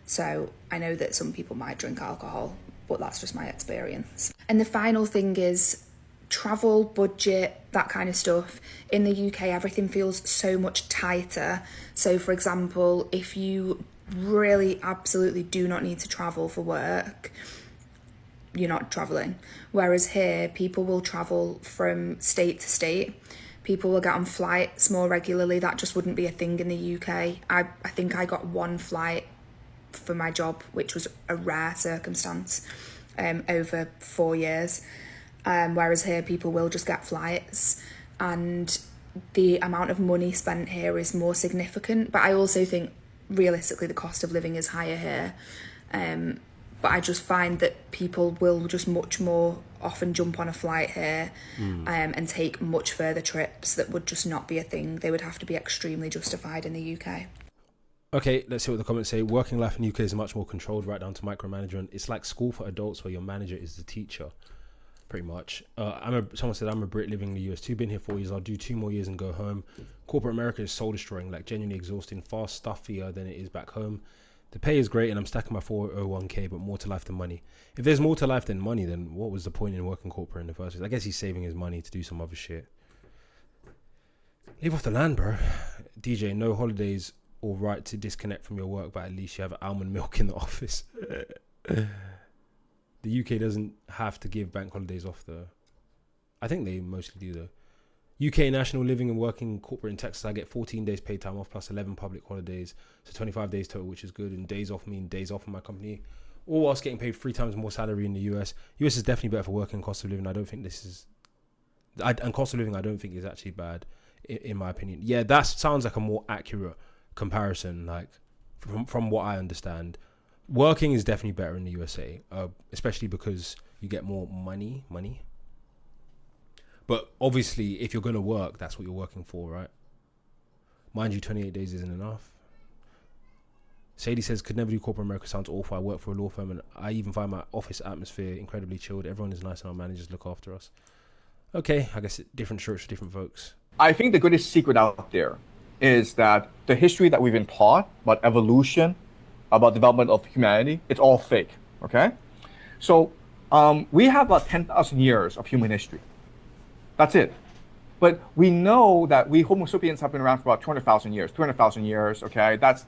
So I know that some people might drink alcohol, but that's just my experience. And the final thing is travel, budget, that kind of stuff. In the UK, everything feels so much tighter. So for example, if you really absolutely do not need to travel for work, you're not traveling. Whereas here, people will travel from state to state. People will get on flights more regularly. That just wouldn't be a thing in the UK. I think I got one flight for my job, which was a rare circumstance over 4 years. Whereas here, people will just get flights, and the amount of money spent here is more significant. But I also think realistically the cost of living is higher here. But I just find that people will just much more often jump on a flight here and take much further trips that would just not be a thing. They would have to be extremely justified in the UK. Okay, let's see what the comments say. Working life in the UK is much more controlled, right down to micromanagement. It's like school for adults where your manager is the teacher, pretty much. Someone said, I'm a Brit living in the US too, been here 4 years, I'll do 2 more years and go home. Corporate America is soul destroying, like genuinely exhausting, far stuffier than it is back home. The pay is great and I'm stacking my 401k, but more to life than money. If there's more to life than money, then what was the point in working corporate in the first place? I guess he's saving his money to do some other shit. Leave off the land, bro. DJ, no holidays or right to disconnect from your work, but at least you have almond milk in the office. The UK doesn't have to give bank holidays off, though. I think they mostly do, though. UK national living and working corporate in Texas, I get 14 days paid time off plus 11 public holidays. So 25 days total, which is good. And days off mean days off in my company. All whilst getting paid 3 times more salary in the US. US is definitely better for working. Cost of living, I don't think this is... And cost of living, I don't think is actually bad, in my opinion. Yeah, that sounds like a more accurate comparison, like, from what I understand. Working is definitely better in the USA, especially because you get more money. But obviously, if you're going to work, that's what you're working for, right? Mind you, 28 days isn't enough. Sadie says, could never do corporate America, sounds awful. I work for a law firm and I even find my office atmosphere incredibly chilled. Everyone is nice and our managers look after us. Okay, I guess different strokes for different folks. I think the greatest secret out there is that the history that we've been taught about evolution, about development of humanity, it's all fake, okay? So we have about 10,000 years of human history. That's it. But we know that we Homo sapiens have been around for about 200,000 years, 300,000 years, okay? That's.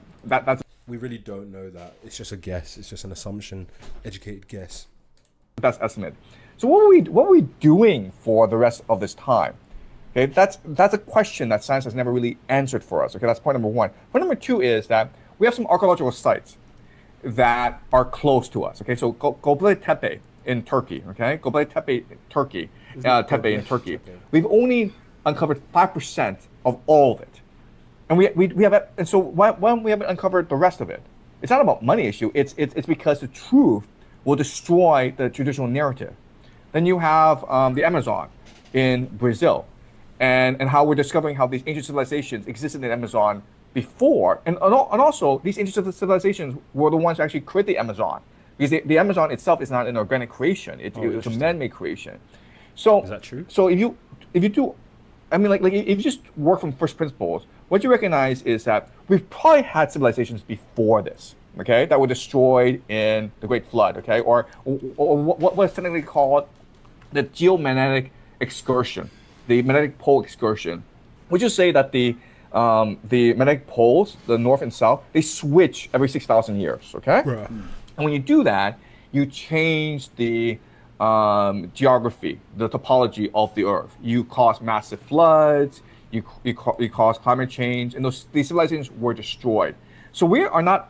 We really don't know that. It's just a guess. It's just an assumption, educated guess. That's estimate. So what were we doing for the rest of this time? Okay, that's a question that science has never really answered for us. Okay, that's point number one. Point number two is that we have some archaeological sites that are close to us. Okay, so Göbekli Tepe in Turkey. Okay, Göbekli Tepe, Turkey. Tepe in Turkey. We've only uncovered 5% of all of it, and we have. And so why we haven't uncovered the rest of it? It's not about money issue. It's because the truth will destroy the traditional narrative. Then you have the Amazon in Brazil, and how we're discovering how these ancient civilizations existed in the Amazon before, and also these ancient civilizations were the ones who actually created the Amazon, because the Amazon itself is not an organic creation; it was a man-made creation. So is that true? So if you do, I mean, like if you just work from first principles, what you recognize is that we've probably had civilizations before this, okay, that were destroyed in the Great Flood, okay, or what was technically called the geomagnetic excursion, the magnetic pole excursion. Would you say that the magnetic poles, the north and south, they switch every 6,000 years, okay? Right. And when you do that, you change the geography, the topology of the Earth. You cause massive floods, you cause climate change, and these civilizations were destroyed. So we are not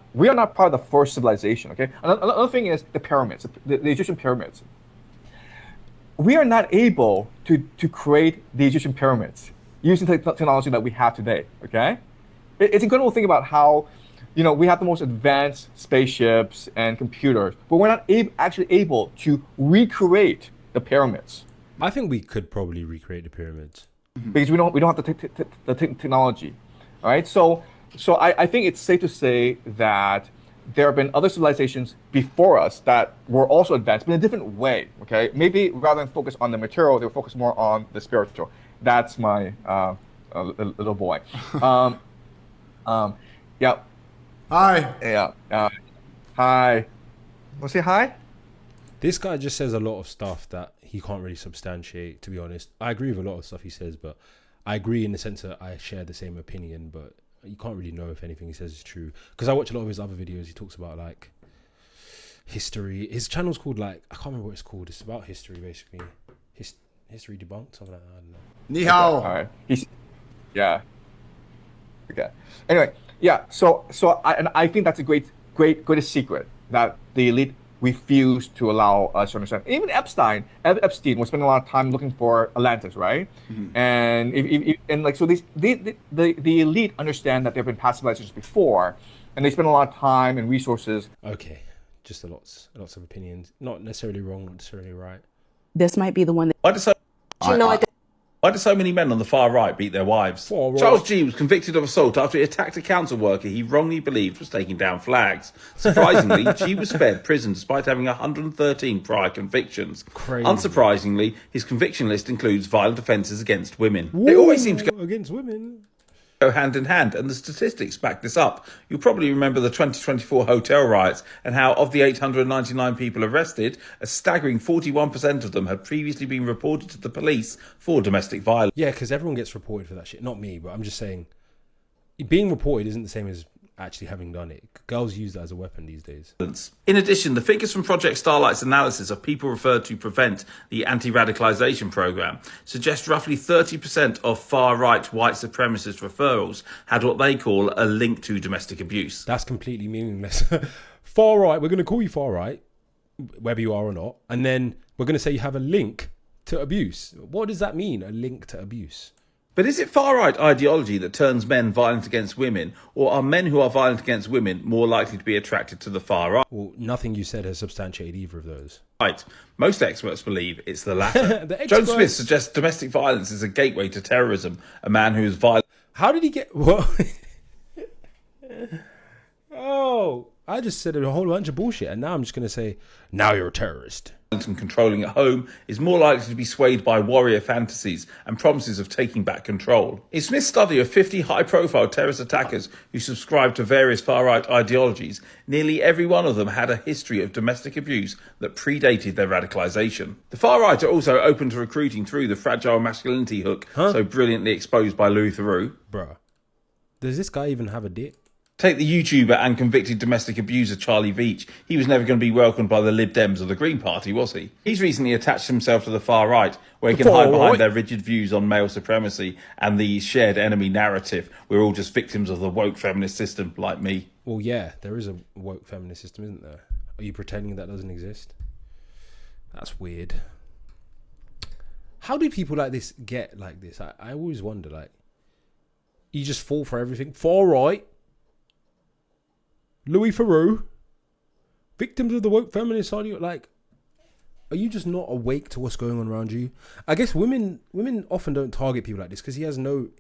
part of the first civilization, okay? Another thing is the pyramids, the Egyptian pyramids. We are not able to create the Egyptian pyramids using the technology that we have today, okay? It's incredible to think about how, we have the most advanced spaceships and computers, but we're not actually able to recreate the pyramids. I think we could probably recreate the pyramids. Because we don't have the technology, all right? So I think it's safe to say that there have been other civilizations before us that were also advanced, but in a different way, okay? Maybe rather than focus on the material, they were focused more on the spiritual. That's my little boy. Yeah. Hi. Yeah. Hi. Want to say hi? This guy just says a lot of stuff that he can't really substantiate, to be honest. I agree with a lot of stuff he says, but I agree in the sense that I share the same opinion, but you can't really know if anything he says is true. Because I watch a lot of his other videos. He talks about, like, history. His channel's called, like, I can't remember what it's called. It's about history, basically. History debunked, something like that. I don't know. Ni hao. All right. Yeah. Okay. Anyway, yeah. So I think that's a greatest secret that the elite refused to allow us to understand. Even Epstein was spending a lot of time looking for Atlantis, right? Mm-hmm. And so the elite understand that there have been past civilizations before, and they spend a lot of time and resources. Okay, just lots of opinions, not necessarily wrong, not necessarily right. This might be the one that. Why do so many men on the far right beat their wives? Charles G was convicted of assault after he attacked a council worker he wrongly believed was taking down flags. Surprisingly, G was spared prison despite having 113 prior convictions. Crazy. Unsurprisingly, his conviction list includes violent offences against women. They always seem to go against women. go hand in hand, and the statistics back this up. You'll probably remember the 2024 hotel riots and how of the 899 people arrested, a staggering 41% of them had previously been reported to the police for domestic violence. Yeah, because everyone gets reported for that shit. Not me, but I'm just saying, being reported isn't the same as actually having done it. Girls use that as a weapon these days. In addition, the figures from Project Starlight's analysis of people referred to Prevent, the anti-radicalisation programme, suggest roughly 30% of far-right white supremacist referrals had what they call a link to domestic abuse. That's completely meaningless. Far right, we're going to call you far right, whether you are or not, and then we're going to say you have a link to abuse. What does that mean, a link to abuse? But is it far-right ideology that turns men violent against women, or are men who are violent against women more likely to be attracted to the far right? Well, nothing you said has substantiated either of those. Right. Most experts believe it's the latter. Joan Smith suggests domestic violence is a gateway to terrorism. A man who is violent... How did he get... What? Oh, I just said a whole bunch of bullshit, and now I'm just going to say, now you're a terrorist. And controlling at home is more likely to be swayed by warrior fantasies and promises of taking back control. In Smith's study of 50 high-profile terrorist attackers who subscribed to various far-right ideologies, nearly every one of them had a history of domestic abuse that predated their radicalisation. The far-right are also open to recruiting through the fragile masculinity hook so brilliantly exposed by Louis Theroux. Bruh, does this guy even have a dick? Take the YouTuber and convicted domestic abuser Charlie Veach. He was never going to be welcomed by the Lib Dems or the Green Party, was he? He's recently attached himself to the far right, where he can hide behind their rigid views on male supremacy and the shared enemy narrative. We're all just victims of the woke feminist system, like me. Well, yeah, there is a woke feminist system, isn't there? Are you pretending that doesn't exist? That's weird. How do people like this get like this? I always wonder, like, you just fall for everything. Far right. Louis Theroux, victims of the woke feminist ideology. Like, are you just not awake to what's going on around you? I guess women often don't target people like this because there's no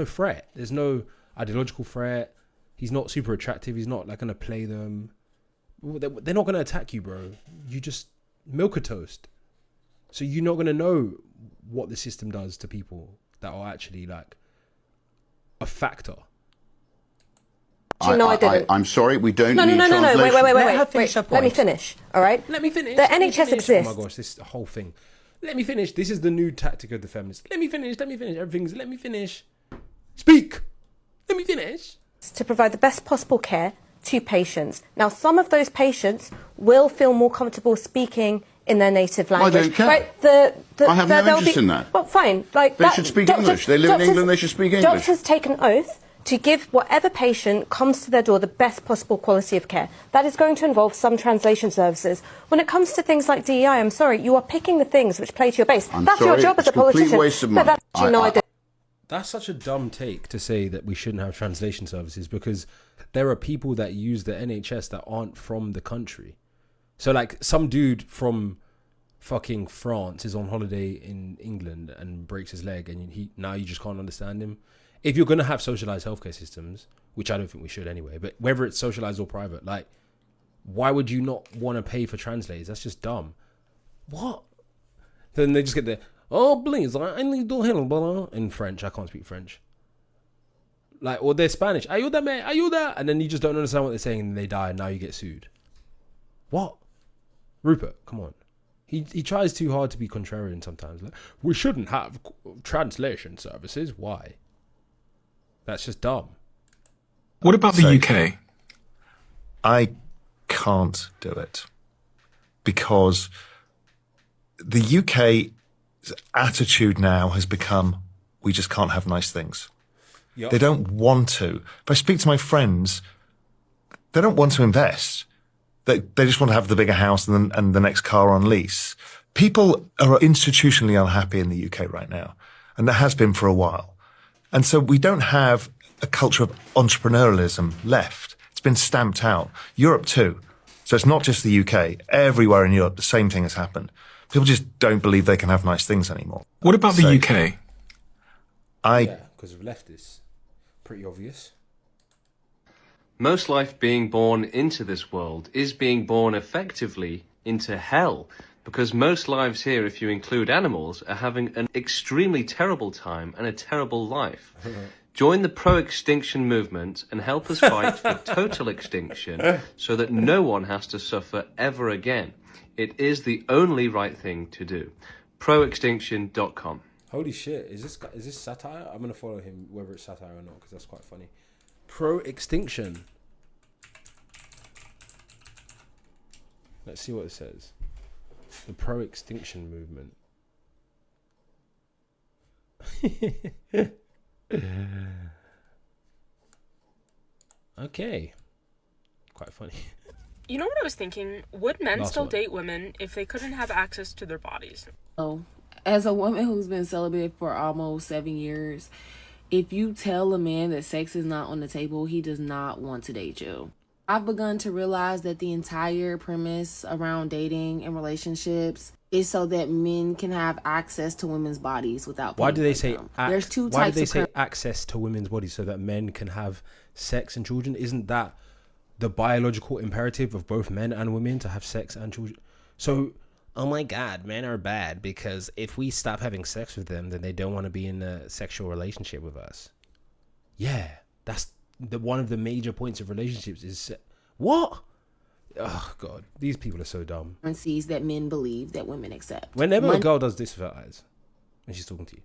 threat. There's no ideological threat. He's not super attractive. He's not like going to play them. They're not going to attack you, bro. You just milk a toast. So you're not going to know what the system does to people that are actually like a factor. No, I didn't. I'm sorry, we don't need translation. No, wait. Let me finish, all right? Let me finish. The NHS exists. Oh my gosh, this whole thing. Let me finish. This is the new tactic of the feminists. Let me finish. Everything's let me finish. Speak. Let me finish. To provide the best possible care to patients. Now, some of those patients will feel more comfortable speaking in their native language. I don't care. Right? I have no interest in that. Well, fine. Like they should speak English. They live in England, they should speak English. Doctors take an oath to give whatever patient comes to their door the best possible quality of care. That is going to involve some translation services. When it comes to things like DEI, I'm sorry, you are picking the things which play to your base. That's your job as a politician. Complete waste of money. That's such a dumb take to say that we shouldn't have translation services because there are people that use the NHS that aren't from the country. So like some dude from fucking France is on holiday in England and breaks his leg and now you just can't understand him. If you're going to have socialized healthcare systems, which I don't think we should anyway, but whether it's socialized or private, like, why would you not want to pay for translators? That's just dumb. What? Then they just get the, oh, please, I need to help in French. I can't speak French. Like, or they're Spanish. Ayúdame, ayuda. And then you just don't understand what they're saying and they die and now you get sued. What? Rupert, come on. He tries too hard to be contrarian sometimes. Like, we shouldn't have translation services. Why? That's just dumb. What about the UK? I can't do it because the UK's attitude now has become, we just can't have nice things. Yep. They don't want to. If I speak to my friends, they don't want to invest. They just want to have the bigger house and the next car on lease. People are institutionally unhappy in the UK right now, and there has been for a while. And so we don't have a culture of entrepreneurialism left. It's been stamped out. Europe too. So it's not just the UK. Everywhere in Europe, the same thing has happened. People just don't believe they can have nice things anymore. What about the UK? Yeah, because of leftists. Pretty obvious. Most life being born into this world is being born effectively into hell. Because most lives here, if you include animals, are having an extremely terrible time and a terrible life. Join the pro-extinction movement and help us fight for total extinction so that no one has to suffer ever again. It is the only right thing to do. Proextinction.com. Holy shit, is this satire? I'm gonna follow him whether it's satire or not because that's quite funny. Pro-extinction. Let's see what it says. The pro-extinction movement. Okay. Quite funny. You know what I was thinking? Would men Last still one. date women if they couldn't have access to their bodies? Oh, as a woman who's been celibate for almost 7 years, if you tell a man that sex is not on the table, he does not want to date you. I've begun to realize that the entire premise around dating and relationships is so that men can have access to women's bodies without Why paying do they for say them. There's two why do types they of say access to women's bodies so that men can have sex and children? Isn't that the biological imperative of both men and women to have sex and children? So, oh my God, men are bad because if we stop having sex with them, then they don't want to be in a sexual relationship with us. Yeah, that's one of the major points of relationships is what? Oh God, these people are so dumb. Currencies that men believe that women accept. Whenever a girl does this with her eyes, when she's talking to you,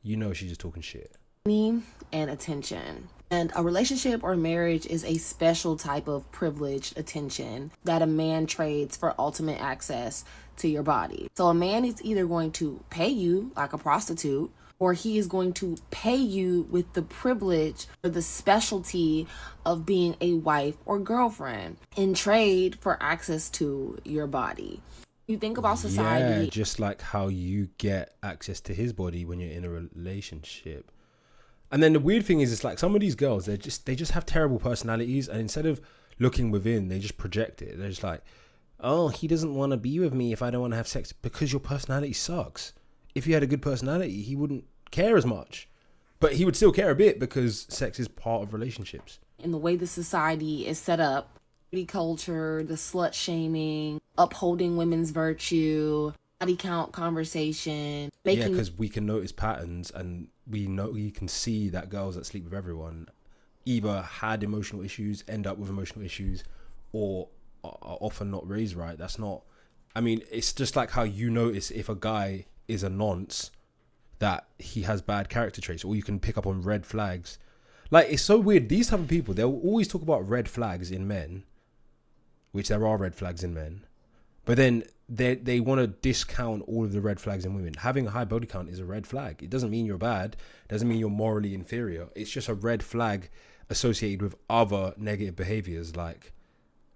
you know she's just talking shit. Money and attention. And a relationship or marriage is a special type of privileged attention that a man trades for ultimate access to your body. So a man is either going to pay you like a prostitute, or he is going to pay you with the privilege or the specialty of being a wife or girlfriend in trade for access to your body. You think about society. Yeah, just like how you get access to his body when you're in a relationship. And then the weird thing is, it's like some of these girls, they just have terrible personalities, and instead of looking within, they just project it. They're just like, oh, he doesn't want to be with me if I don't want to have sex, because your personality sucks. If you had a good personality, he wouldn't care as much, but he would still care a bit because sex is part of relationships. In the way the society is set up, the culture, the slut shaming, upholding women's virtue, body count conversation, Yeah, because we can notice patterns, and we can see that girls that sleep with everyone either had emotional issues, end up with emotional issues, or are often not raised right. That's not, I mean, it's just like how you notice if a guy is a nonce that he has bad character traits, or you can pick up on red flags. Like, it's so weird. These type of people, they'll always talk about red flags in men, which there are red flags in men, but then they want to discount all of the red flags in women. Having a high body count is a red flag. It doesn't mean you're bad. It doesn't mean you're morally inferior. It's just a red flag associated with other negative behaviors, like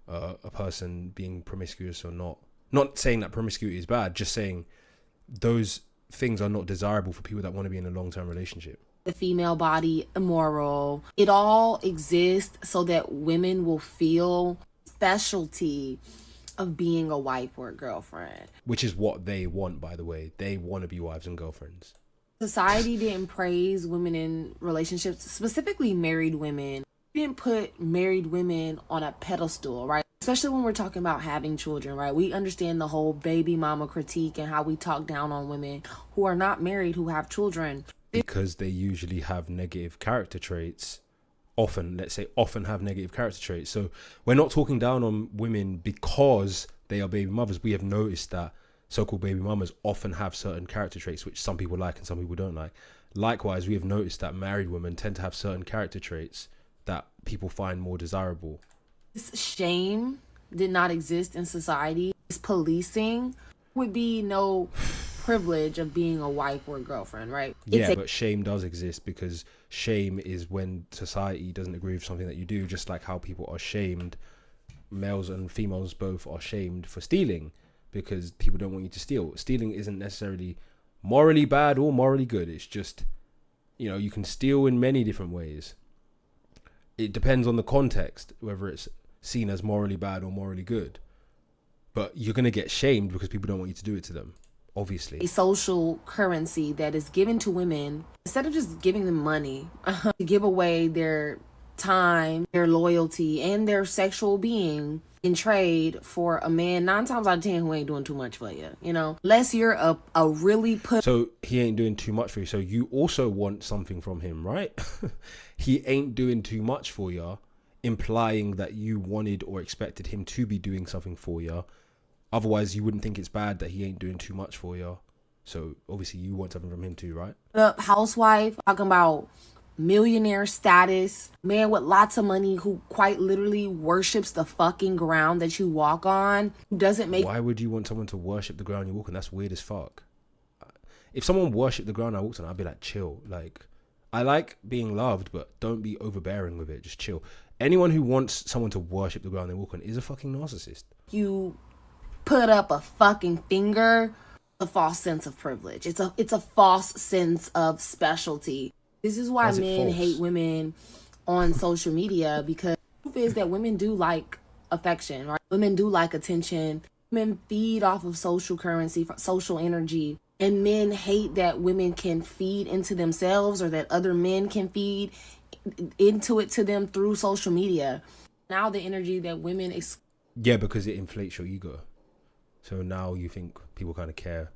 a person being promiscuous or not. Not saying that promiscuity is bad, just saying those things are not desirable for people that want to be in a long-term relationship. The female body immoral. It all exists so that women will feel specialty of being a wife or a girlfriend. Which is what they want, by the way. They want to be wives and girlfriends. Society didn't praise women in relationships, specifically married women. We didn't put married women on a pedestal, right? Especially when we're talking about having children, right? We understand the whole baby mama critique and how we talk down on women who are not married, who have children. Because they usually have negative character traits. Often have negative character traits. So we're not talking down on women because they are baby mothers. We have noticed that so-called baby mamas often have certain character traits which some people like and some people don't like. Likewise, we have noticed that married women tend to have certain character traits that people find more desirable. This shame did not exist in society. This policing would be no privilege of being a wife or a girlfriend, right? Yeah, but shame does exist, because shame is when society doesn't agree with something that you do, just like how people are shamed, males and females both are shamed for stealing because people don't want you to steal. Stealing isn't necessarily morally bad or morally good. It's just, you can steal in many different ways. It depends on the context, whether it's seen as morally bad or morally good. But you're going to get shamed because people don't want you to do it to them, obviously. A social currency that is given to women, instead of just giving them money, to give away their time, their loyalty, and their sexual being in trade for a man 9 times out of 10 who ain't doing too much for you, you know, unless you're a really put. So he ain't doing too much for you. So you also want something from him, right? He ain't doing too much for you, implying that you wanted or expected him to be doing something for you. Otherwise, you wouldn't think it's bad that he ain't doing too much for you. So obviously you want something from him too, right? Housewife, talking about millionaire status, man with lots of money who quite literally worships the fucking ground that you walk on, who doesn't make. Why would you want someone to worship the ground you walk on? That's weird as fuck. If someone worshipped the ground I walked on, I'd be like, chill. Like, I like being loved, but don't be overbearing with it. Just chill. Anyone who wants someone to worship the ground they walk on is a fucking narcissist. You put up a fucking finger, a false sense of privilege. It's a false sense of specialty. This is why men hate women on social media, because the truth is that women do like affection, right? Women do like attention. Women feed off of social currency, social energy. And men hate that women can feed into themselves, or that other men can feed into it to them through social media. Now the energy that women... Yeah, because it inflates your ego. So now you think people kind of care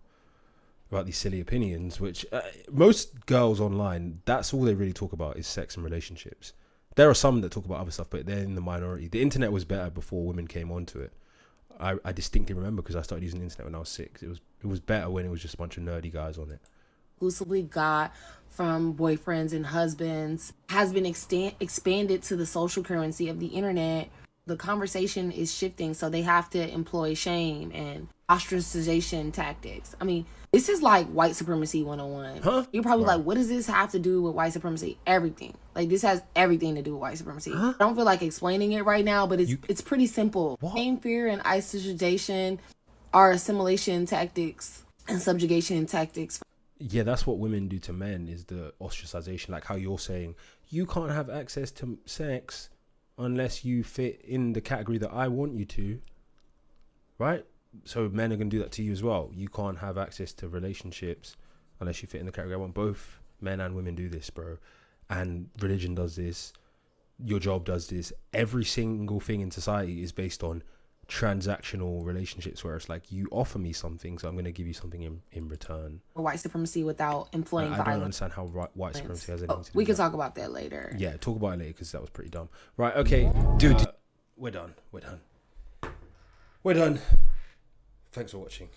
about these silly opinions, which most girls online, that's all they really talk about is sex and relationships. There are some that talk about other stuff, but they're in the minority. The internet was better before women came onto it. I distinctly remember, because I started using the internet when I was 6. It was better when it was just a bunch of nerdy guys on it. Exclusively got from boyfriends and husbands has been expanded to the social currency of the internet. The conversation is shifting, so they have to employ shame and ostracization tactics. I mean, this is like white supremacy 101. Huh? You're probably like, what does this have to do with white supremacy? Everything. Like, this has everything to do with white supremacy. I don't feel like explaining it right now, but it's pretty simple. Shame, fear, and isolation are assimilation tactics and subjugation tactics. Yeah, that's what women do to men, is the ostracization. Like how you're saying, you can't have access to sex unless you fit in the category that I want you to, right? So men are going to do that to you as well. You can't have access to relationships unless you fit in the category I want. Both men and women do this, bro. And religion does this. Your job does this. Every single thing in society is based on transactional relationships, where it's like, you offer me something, so I'm going to give you something in return. White supremacy without employing violence. I don't understand how white supremacy has anything to do We with can that. talk about that later. Yeah, talk about it later, because that was pretty dumb. Right, okay. Dude, we're done. We're done. Thanks for watching.